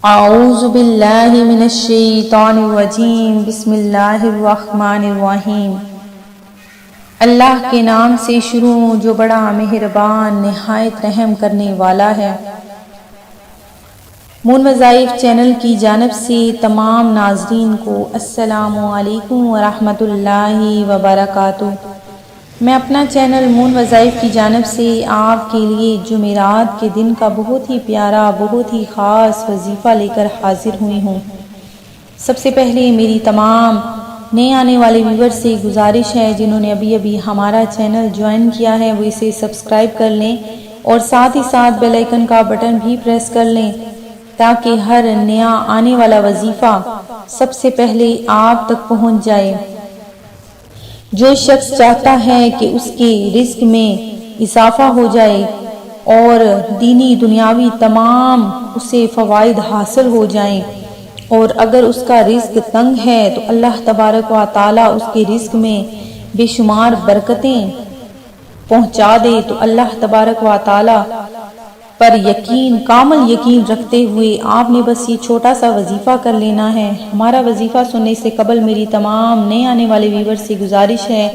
اعوذ باللہ من الشیطان الرجیم بسم اللہ الرحمن الرحیم۔ اللہ کے نام سے شروع جو بڑا مہربان نہایت رحم کرنے والا ہے۔ مون وظائف چینل کی جانب سے تمام ناظرین کو السلام علیکم ورحمۃ اللہ وبرکاتہ۔ میں اپنا چینل مون وظائف کی جانب سے آپ کے لیے جمعرات کے دن کا بہت ہی پیارا بہت ہی خاص وظیفہ لے کر حاضر ہوئی ہوں۔ سب سے پہلے میری تمام نئے آنے والے ویور سے گزارش ہے جنہوں نے ابھی ہمارا چینل جوائن کیا ہے وہ اسے سبسکرائب کر لیں اور ساتھ ہی ساتھ بیل آئیکن کا بٹن بھی پریس کر لیں تاکہ ہر نیا آنے والا وظیفہ سب سے پہلے آپ تک پہنچ جائے۔ جو شخص چاہتا ہے کہ اس کے رزق میں اضافہ ہو جائے اور دینی دنیاوی تمام اسے فوائد حاصل ہو جائیں، اور اگر اس کا رزق تنگ ہے تو اللہ تبارک و تعالی اس کے رزق میں بے شمار برکتیں پہنچا دے، تو اللہ تبارک و تعالی پر یقین کامل یقین رکھتے ہوئے آپ نے بس یہ چھوٹا سا وظیفہ کر لینا ہے۔ ہمارا وظیفہ سننے سے قبل میری تمام نئے آنے والے ویور سے گزارش ہے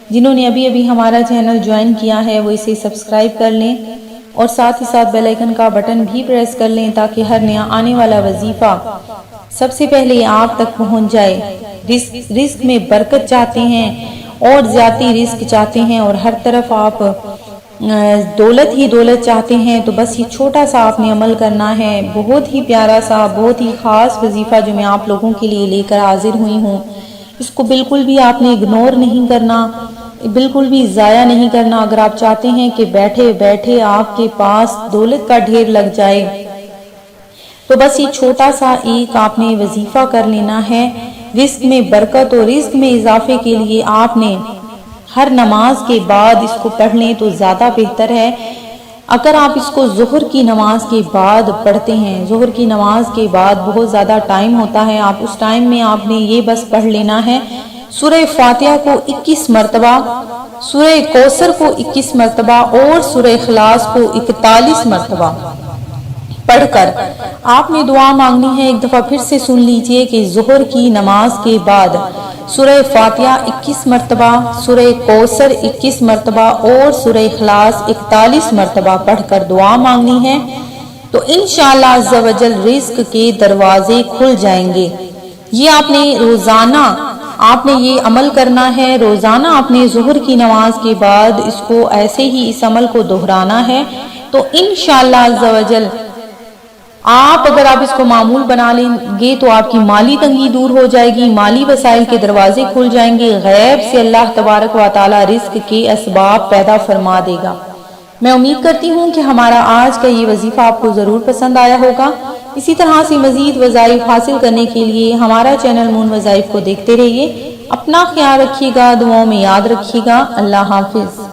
جنہوں نے ابھی ہمارا چینل جوائن کیا ہے وہ اسے سبسکرائب کر لیں اور ساتھ ہی ساتھ بیل آئیکن کا بٹن بھی پریس کر لیں تاکہ ہر نیا آنے والا وظیفہ سب سے پہلے آپ تک پہنچ جائے۔ رزق میں برکت چاہتے ہیں اور زیادتی رزق چاہتے ہیں اور ہر طرف آپ دولت ہی دولت چاہتے ہیں تو بس یہ چھوٹا سا آپ نے عمل کرنا ہے۔ بہت ہی پیارا سا بہت ہی خاص وظیفہ جو میں آپ لوگوں کے لیے لے کر حاضر ہوئی ہوں، اس کو بالکل بھی آپ نے اگنور نہیں کرنا، بالکل بھی ضائع نہیں کرنا۔ اگر آپ چاہتے ہیں کہ بیٹھے بیٹھے آپ کے پاس دولت کا ڈھیر لگ جائے تو بس یہ چھوٹا سا ایک آپ نے وظیفہ کر لینا ہے۔ رزق میں برکت اور رزق میں اضافے کے لیے آپ نے ہر نماز کے بعد اس کو پڑھ لیں تو زیادہ بہتر ہے۔ اگر آپ اس کو ظہر کی نماز کے بعد پڑھتے ہیں، ظہر کی نماز کے بعد بہت زیادہ ٹائم ہوتا ہے، آپ اس ٹائم میں آپ نے یہ بس پڑھ لینا ہے سورہ فاتحہ کو 21 مرتبہ، سورہ کوثر کو 21 مرتبہ اور سورہ اخلاص کو 41 مرتبہ پڑھ کر آپ نے دعا مانگنی ہے۔ ایک دفعہ پھر سے سن لیجئے کہ ظہر کی نماز کے بعد سورہ فاتحہ 21 مرتبہ، سورہ کوثر 21 مرتبہ اور سورہ اخلاص 41 مرتبہ پڑھ کر دعا مانگنی ہے، تو انشاءاللہ عز و جل رزق کے دروازے کھل جائیں گے۔ یہ آپ نے روزانہ آپ نے یہ عمل کرنا ہے، روزانہ آپ نے ظہر کی نماز کے بعد اس کو ایسے ہی اس عمل کو دہرانا ہے، تو انشاءاللہ عز و جل اگر آپ اس کو معمول بنا لیں گے تو آپ کی مالی تنگی دور ہو جائے گی، مالی وسائل کے دروازے کھل جائیں گے، غیب سے اللہ تبارک و تعالی رزق کے اسباب پیدا فرما دے گا۔ میں امید کرتی ہوں کہ ہمارا آج کا یہ وظیفہ آپ کو ضرور پسند آیا ہوگا۔ اسی طرح سے مزید وظائف حاصل کرنے کے لیے ہمارا چینل مون وظائف کو دیکھتے رہیے۔ اپنا خیال رکھیے گا، دعاؤں میں یاد رکھیے گا۔ اللہ حافظ۔